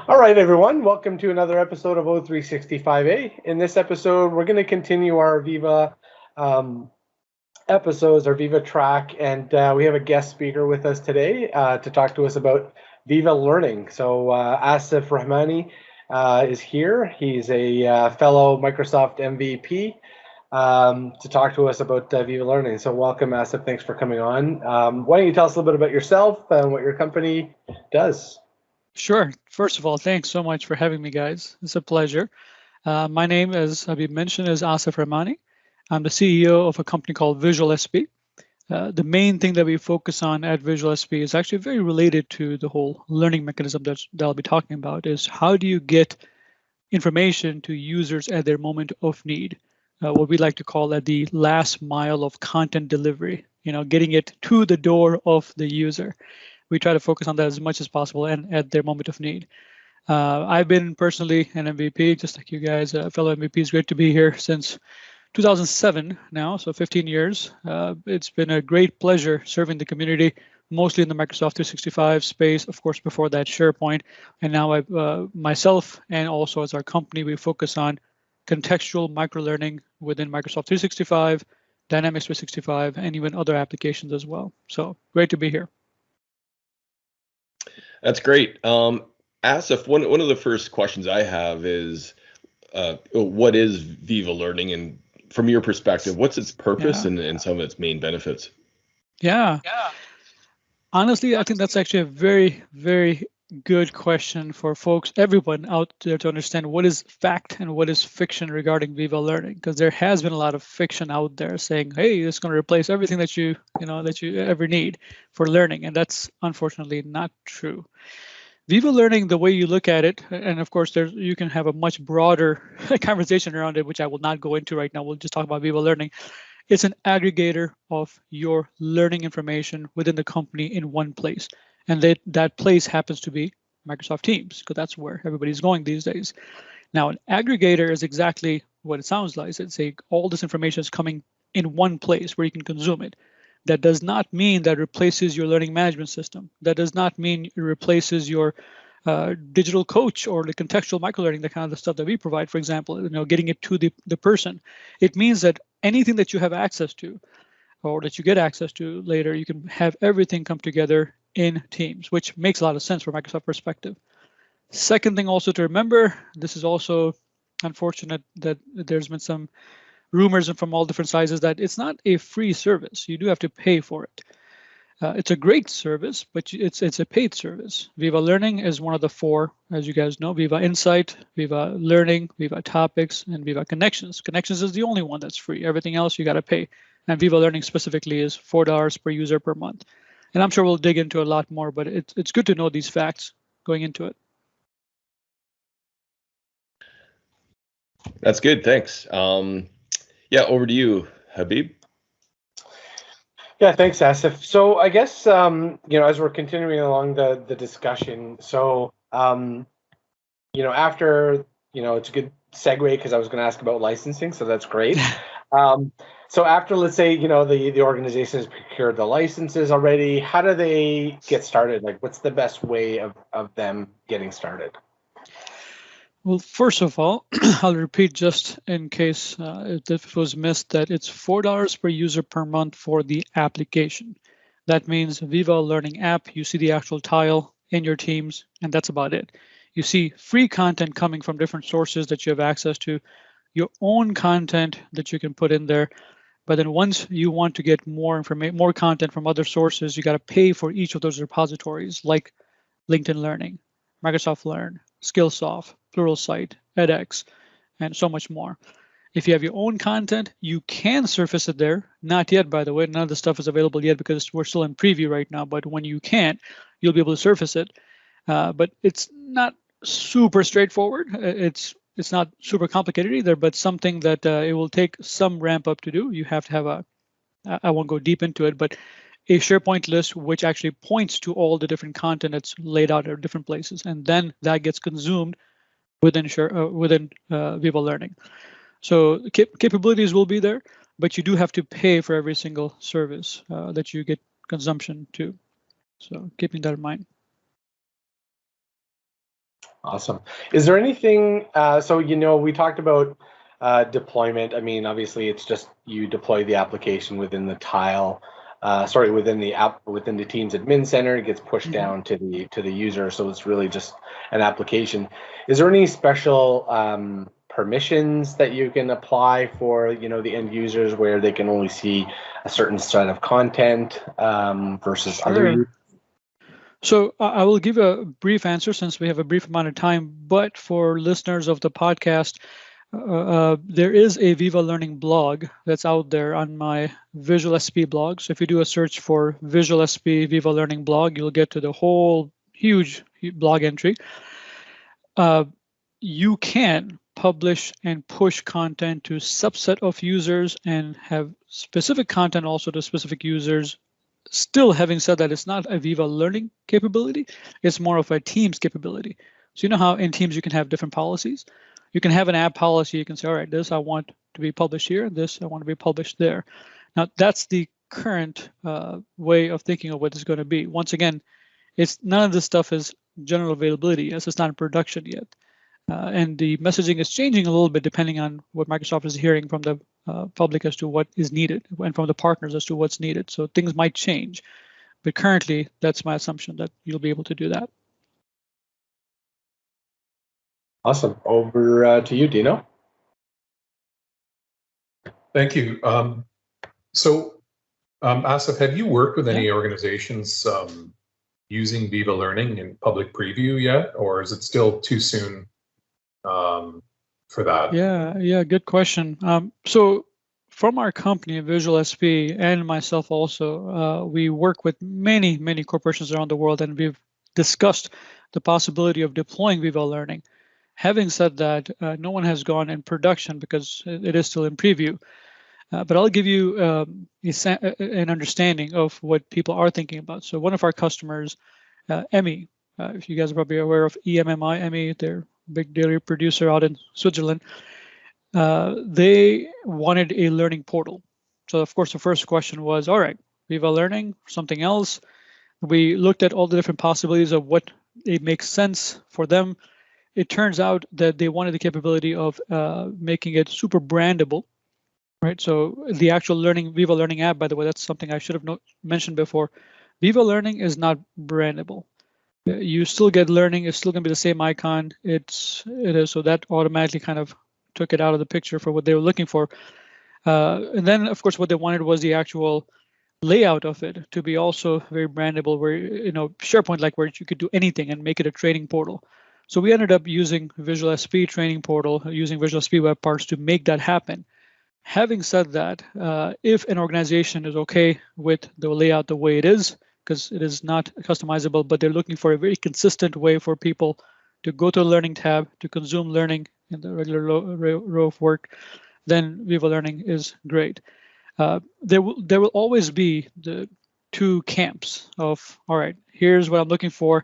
All right, everyone, welcome to another episode of O365A. In this episode, we're going to continue our Viva episodes, our Viva track, and we have a guest speaker with us today to talk to us about Viva Learning. So Asif Rehmani is here. He's a fellow Microsoft MVP to talk to us about Viva Learning. So welcome, Asif. Thanks for coming on. Why don't you tell us a little bit about yourself and what your company does? Sure. First of all, thanks so much for having me, guys. It's a pleasure. My name, as Habib mentioned, is Asif Rehmani. I'm the CEO of a company called Visual SP. The main thing that we focus on at Visual SP is actually very related to the whole learning mechanism that I'll be talking about, is how do you get information to users at their moment of need, what we like to call at the last mile of content delivery, getting it to the door of the user. We try to focus on that as much as possible and at their moment of need. I've been personally an MVP, just like you guys, fellow MVPs. Great to be here since 2007 now, so 15 years. It's been a great pleasure serving the community, mostly in the Microsoft 365 space, of course, before that SharePoint. And now I, myself and also as our company, we focus on contextual microlearning within Microsoft 365, Dynamics 365, and even other applications as well. So great to be here. That's great. Asif, one of the first questions I have is, what is Viva Learning? And from your perspective, what's its purpose and some of its main benefits? Yeah. Honestly, I think that's actually a very, very good question for folks, everyone out there, to understand what is fact and what is fiction regarding Viva Learning, because there has been a lot of fiction out there saying, hey, it's going to replace everything that you ever need for learning, and that's unfortunately not true. Viva Learning, the way you look at it, and of course you can have a much broader conversation around it, which I will not go into right now. We'll just talk about Viva Learning. It's an aggregator of your learning information within the company in one place. And that place happens to be Microsoft Teams, because that's where everybody's going these days. Now, an aggregator is exactly what it sounds like. It's all this information is coming in one place where you can consume it. That does not mean that replaces your learning management system. That does not mean it replaces your digital coach or the contextual microlearning, the kind of the stuff that we provide, for example, getting it to the person. It means that anything that you have access to or that you get access to later, you can have everything come together in Teams, which makes a lot of sense from Microsoft perspective. Second thing also to remember, this is also unfortunate that there's been some rumors from all different sizes that it's not a free service. You do have to pay for it. It's a great service, but it's a paid service. Viva Learning is one of the four, as you guys know: Viva Insight, Viva Learning, Viva Topics, and Viva Connections. Connections is the only one that's free. Everything else you got to pay. And Viva Learning specifically is $4 per user per month. And I'm sure we'll dig into a lot more, but it's good to know these facts going into it. That's good. Thanks. Yeah, over to you, Habib. Yeah, thanks, Asif. So I guess as we're continuing along the discussion, so after it's a good segue because I was going to ask about licensing, so that's great. So after, let's say, the organization has procured the licenses already, how do they get started? Like, what's the best way of them getting started? Well, first of all, I'll repeat just in case if this was missed, that it's $4 per user per month for the application. That means Viva Learning app, you see the actual tile in your Teams, and that's about it. You see free content coming from different sources that you have access to, your own content that you can put in there. But then once you want to get more information, more content from other sources, you got to pay for each of those repositories, like LinkedIn Learning, Microsoft Learn, Skillsoft, Pluralsight, edX, and so much more. If you have your own content, you can surface it there. Not yet, by the way. None of the stuff is available yet because we're still in preview right now. But when you can, you'll be able to surface it. But it's not super straightforward. It's not super complicated either, but something that it will take some ramp up to do. You have to have I won't go deep into it, but a SharePoint list which actually points to all the different content that's laid out at different places, and then that gets consumed within Viva Learning. So capabilities will be there, but you do have to pay for every single service that you get consumption to. So keeping that in mind. Awesome. Is there anything, so, we talked about deployment. I mean, obviously it's just you deploy the application within the tile, within the app, within the Teams admin center, it gets pushed down to the user. So it's really just an application. Is there any special permissions that you can apply for, the end users where they can only see a certain set of content versus other users? So I will give a brief answer since we have a brief amount of time, but for listeners of the podcast, there is a Viva Learning blog that's out there on my Visual SP blog. So if you do a search for Visual SP Viva Learning blog, you'll get to the whole huge blog entry. You can publish and push content to subset of users and have specific content also to specific users. Still, having said that, it's not a Viva Learning capability. It's more of a Teams capability. So you know how in Teams you can have different policies? You can have an app policy. You can say, all right, this I want to be published here. This I want to be published there. Now, that's the current way of thinking of what it's going to be. Once again, it's none of this stuff is general availability as it's not in production yet. And the messaging is changing a little bit depending on what Microsoft is hearing from the public as to what is needed and from the partners as to what's needed. So things might change, but currently that's my assumption that you'll be able to do that. Awesome. Over to you, Dino. Thank you. Asif, have you worked with any organizations using Viva Learning in public preview yet, or is it still too soon for that? Yeah, good question. So from our company, Visual SP, and myself also, we work with many corporations around the world, and we've discussed the possibility of deploying Viva Learning. Having said that, no one has gone in production because it is still in preview. But I'll give you an understanding of what people are thinking about. So one of our customers, EMI, if you guys are probably aware of EMI, they're a big dairy producer out in Switzerland. They wanted a learning portal. So of course, the first question was, all right, Viva Learning, something else. We looked at all the different possibilities of what it makes sense for them. It turns out that they wanted the capability of making it super brandable. Right, so the actual Viva Learning app, by the way, that's something I should have mentioned before. Viva Learning is not brandable. You still get learning. It's still going to be the same icon. It is, so that automatically kind of took it out of the picture for what they were looking for. And then, of course, what they wanted was the actual layout of it to be also very brandable, where SharePoint, like where you could do anything and make it a training portal. So we ended up using Visual SP training portal, using Visual SP web parts to make that happen. Having said that, if an organization is okay with the layout the way it is, because it is not customizable, but they're looking for a very consistent way for people to go to the Learning tab, to consume learning in the regular row of work, then Viva Learning is great. There will always be the two camps of, all right, here's what I'm looking for,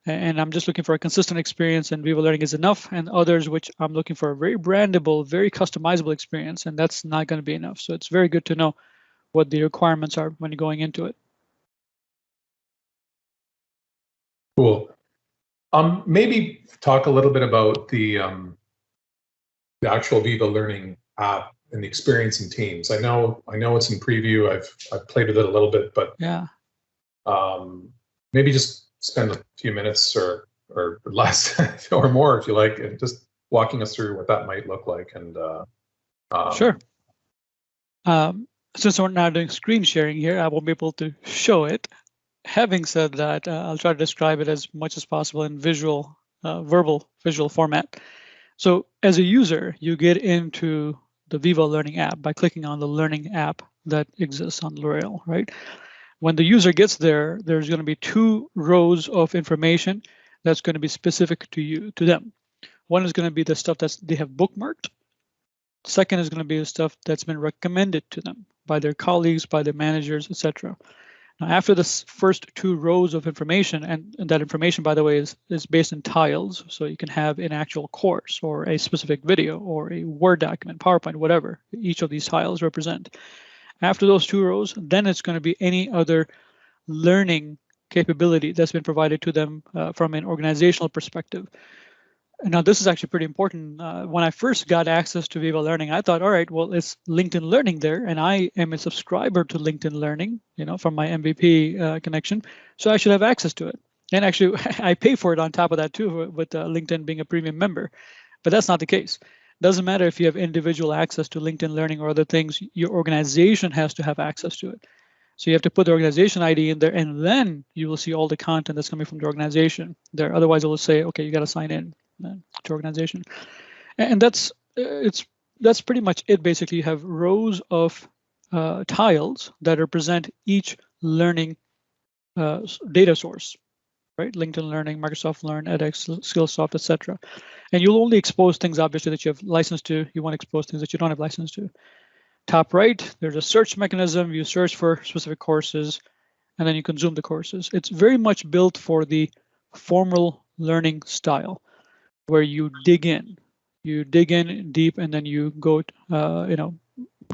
and I'm just looking for a consistent experience, and Viva Learning is enough, and others which I'm looking for a very brandable, very customizable experience, and that's not going to be enough. So it's very good to know what the requirements are when you're going into it. Cool. Maybe talk a little bit about the actual Viva Learning app and the experience in Teams. I know it's in preview. I've played with it a little bit, but yeah, maybe just spend a few minutes or less or more if you like, and just walking us through what that might look like. And sure. Since we're not doing screen sharing here, I won't be able to show it. Having said that, I'll try to describe it as much as possible in verbal visual format. So as a user, you get into the Viva Learning app by clicking on the Learning app that exists on L'Oreal, right? When the user gets there, there's going to be two rows of information that's going to be specific to them. One is going to be the stuff that they have bookmarked. Second is going to be the stuff that's been recommended to them by their colleagues, by their managers, etc. Now, after the first two rows of information, and that information, by the way, is based in tiles, so you can have an actual course or a specific video or a Word document, PowerPoint, whatever each of these tiles represent. After those two rows, then it's going to be any other learning capability that's been provided to them from an organizational perspective. Now, this is actually pretty important. When I first got access to Viva Learning, I thought, all right, well, it's LinkedIn Learning there, and I am a subscriber to LinkedIn Learning, from my MVP connection, so I should have access to it. And actually, I pay for it on top of that too, with LinkedIn being a premium member. But that's not the case. Doesn't matter if you have individual access to LinkedIn Learning or other things, your organization has to have access to it. So you have to put the organization ID in there, and then you will see all the content that's coming from the organization there. Otherwise, it will say, okay, you got to sign in to organization. And that's pretty much it. Basically, you have rows of tiles that represent each learning data source, right? LinkedIn Learning, Microsoft Learn, edX, Skillsoft, etc. And you'll only expose things, obviously, that you have license to. You won't expose things that you don't have license to. Top right, there's a search mechanism. You search for specific courses, and then you consume the courses. It's very much built for the formal learning style, where you dig in deep, and then you go,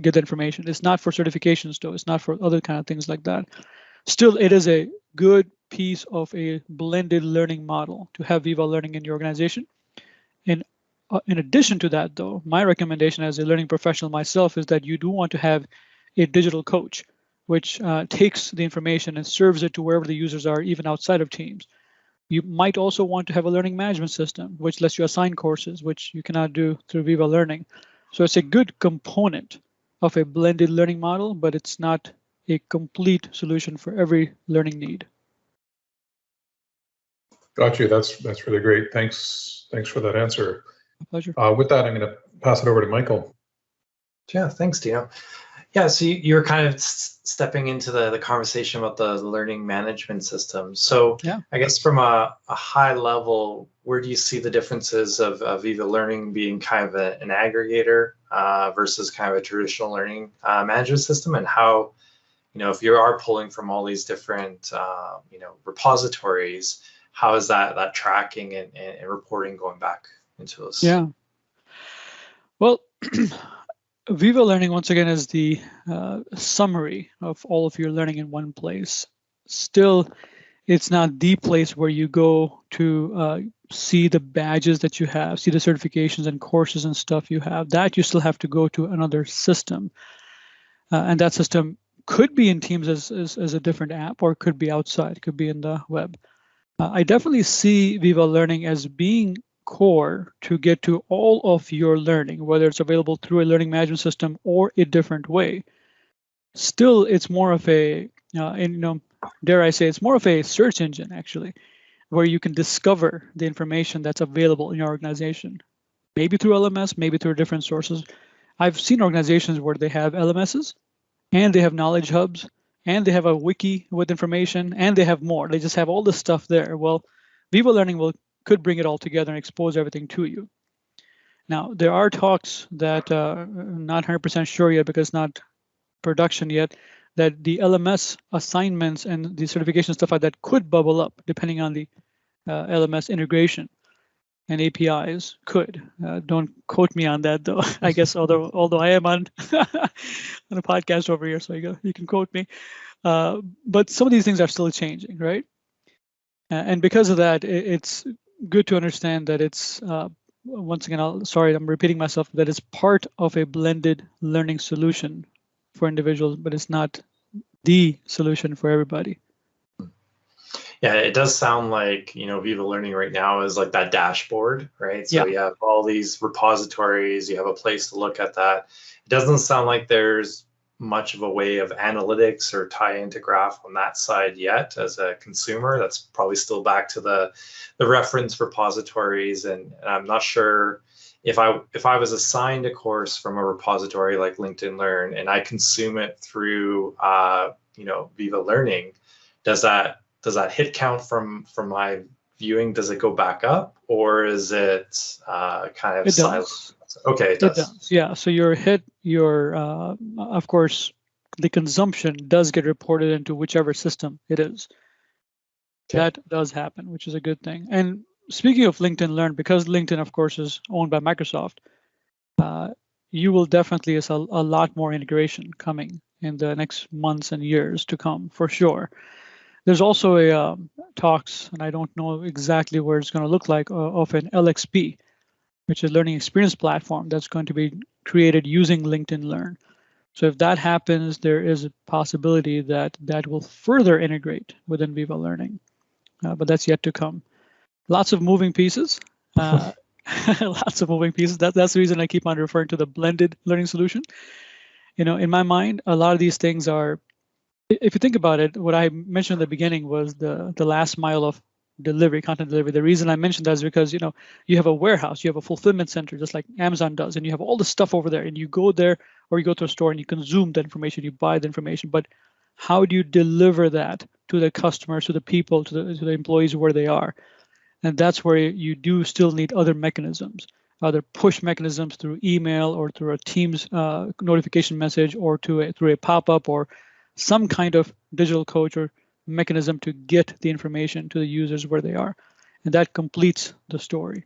get the information. It's not for certifications, though. It's not for other kind of things like that. Still, it is a good piece of a blended learning model to have Viva Learning in your organization. And in addition to that, though, my recommendation as a learning professional myself is that you do want to have a digital coach, which takes the information and serves it to wherever the users are, even outside of Teams. You might also want to have a learning management system, which lets you assign courses, which you cannot do through Viva Learning. So it's a good component of a blended learning model, but it's not a complete solution for every learning need. Got you. That's really great. Thanks for that answer. My pleasure. With that, I'm going to pass it over to Michael. Yeah, thanks, Dino. Yeah, so you're kind of stepping into the conversation about the learning management system. So yeah. I guess from a high level, where do you see the differences of Viva Learning being kind of an aggregator versus kind of a traditional learning management system, and how, if you are pulling from all these different, repositories, how is that tracking and reporting going back into those? Yeah. Well, Viva Learning, once again, is the summary of all of your learning in one place. Still, it's not the place where you go to see the badges that you have, see the certifications and courses and stuff you have. That you still have to go to another system. And that system could be in Teams as a different app, or it could be outside, it could be in the web. I definitely see Viva Learning as being core to get to all of your learning, whether it's available through a learning management system or a different way. Still, it's more of a, dare I say, it's more of a search engine, actually, where you can discover the information that's available in your organization, maybe through LMS, maybe through different sources. I've seen organizations where they have LMSs, and they have knowledge hubs, and they have a wiki with information, and they have more. They just have all this stuff there. Well, Viva Learning could bring it all together and expose everything to you. Now, there are talks that I'm not 100% sure yet, because not production yet, that the LMS assignments and the certification stuff like that could bubble up depending on the LMS integration and APIs could. Don't quote me on that, though. I guess although I am on on a podcast over here, so you can quote me. But some of these things are still changing, right? And because of that, it's good to understand that it's once again, I'm repeating myself, that it's part of a blended learning solution for individuals, but it's not the solution for everybody. Yeah, it does sound like, Viva Learning right now is like that dashboard, right? So you have all these repositories, you have a place to look at that. It doesn't sound like there's much of a way of analytics or tie into graph on that side yet as a consumer. That's probably still back to the reference repositories. And I'm not sure if I was assigned a course from a repository like LinkedIn Learn and I consume it through Viva Learning, does that hit count from my viewing? Does it go back up, or is it kind of silent? Okay, it does. Yeah, so of course, the consumption does get reported into whichever system it is. Okay. That does happen, which is a good thing. And speaking of LinkedIn Learn, because LinkedIn, of course, is owned by Microsoft, you will definitely see a lot more integration coming in the next months and years to come, for sure. There's also a talks, and I don't know exactly where it's going to look like, of an LXP, which is learning experience platform that's going to be created using LinkedIn Learn. So if that happens, there is a possibility that that will further integrate within Viva Learning, but that's yet to come. Lots of moving pieces. Lots of moving pieces. That's the reason I keep on referring to the blended learning solution. In my mind, a lot of these things are, if you think about it, what I mentioned at the beginning was the last mile of delivery, content delivery. The reason I mentioned that is because you have a warehouse, you have a fulfillment center, just like Amazon does, and you have all the stuff over there, and you go there or you go to a store and you consume the information, you buy the information. But how do you deliver that to the customers, to the people, to the employees where they are? And that's where you do still need other mechanisms, other push mechanisms through email or through a Teams notification message, or through a pop-up, or some kind of digital coach or mechanism to get the information to the users where they are. And that completes the story.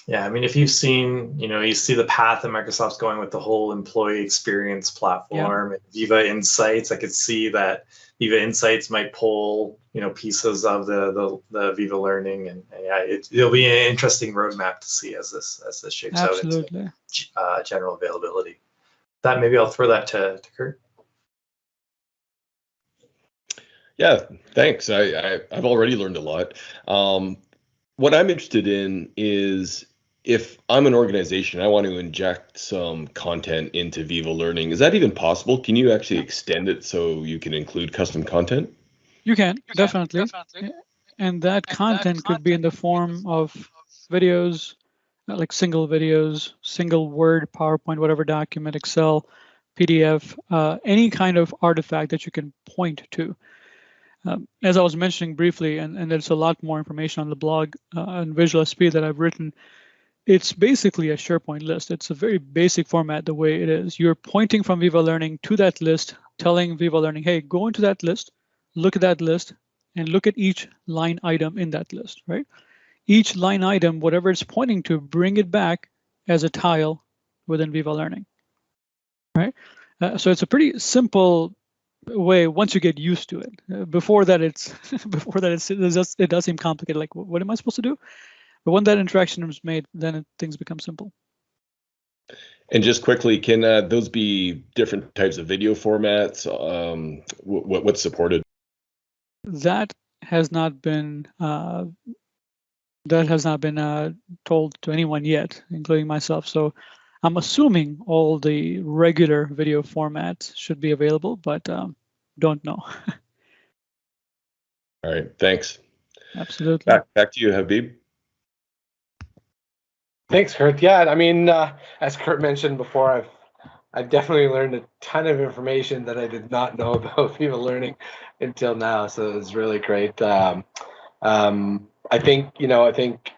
Yeah, I mean, if you've seen, you see the path that Microsoft's going with the whole employee experience platform, and Viva Insights. I could see that Viva Insights might pull, pieces of the Viva Learning, and yeah, it'll be an interesting roadmap to see as this shapes out into general availability. That maybe I'll throw that to Kurt. Yeah, thanks. I've already learned a lot. What I'm interested in is, if I'm an organization, I want to inject some content into Viva Learning. Is that even possible? Can you actually extend it so you can include custom content? You can, definitely. And that content could be in the form of videos, like single videos, single Word, PowerPoint, whatever document, Excel, PDF, any kind of artifact that you can point to. As I was mentioning briefly, and there's a lot more information on the blog on Visual SP that I've written, it's basically a SharePoint list. It's a very basic format the way it is. You're pointing from Viva Learning to that list, telling Viva Learning, hey, go into that list, look at that list, and look at each line item in that list, right? Each line item, whatever it's pointing to, bring it back as a tile within Viva Learning, right? So it's a pretty simple way once you get used to it. Before that, it does seem complicated. Like, what am I supposed to do? But when that interaction is made, then things become simple. And just quickly, can those be different types of video formats? What's supported? That has not been told to anyone yet, including myself. So I'm assuming all the regular video formats should be available, but don't know. All right, thanks. Absolutely. Back to you, Habib. Thanks, Kurt. Yeah, I mean, as Kurt mentioned before, I've definitely learned a ton of information that I did not know about Viva Learning until now. So it's really great. I think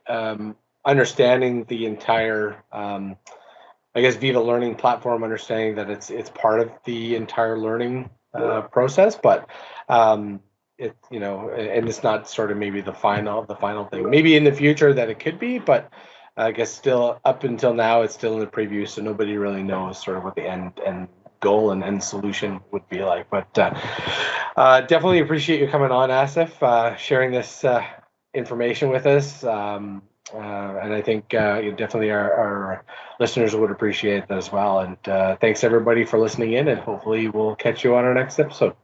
understanding the entire, I guess, Viva Learning platform, understanding that it's part of the entire learning process, but and it's not sort of maybe the final thing. Maybe in the future that it could be, but I guess still up until now it's still in the preview, so nobody really knows sort of what the end goal and end solution would be like. But definitely appreciate you coming on, Asif, sharing this information with us. And I think definitely our listeners would appreciate that as well. And thanks everybody for listening in, and hopefully we'll catch you on our next episode.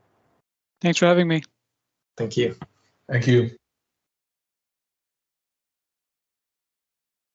Thanks for having me. Thank you. Thank you.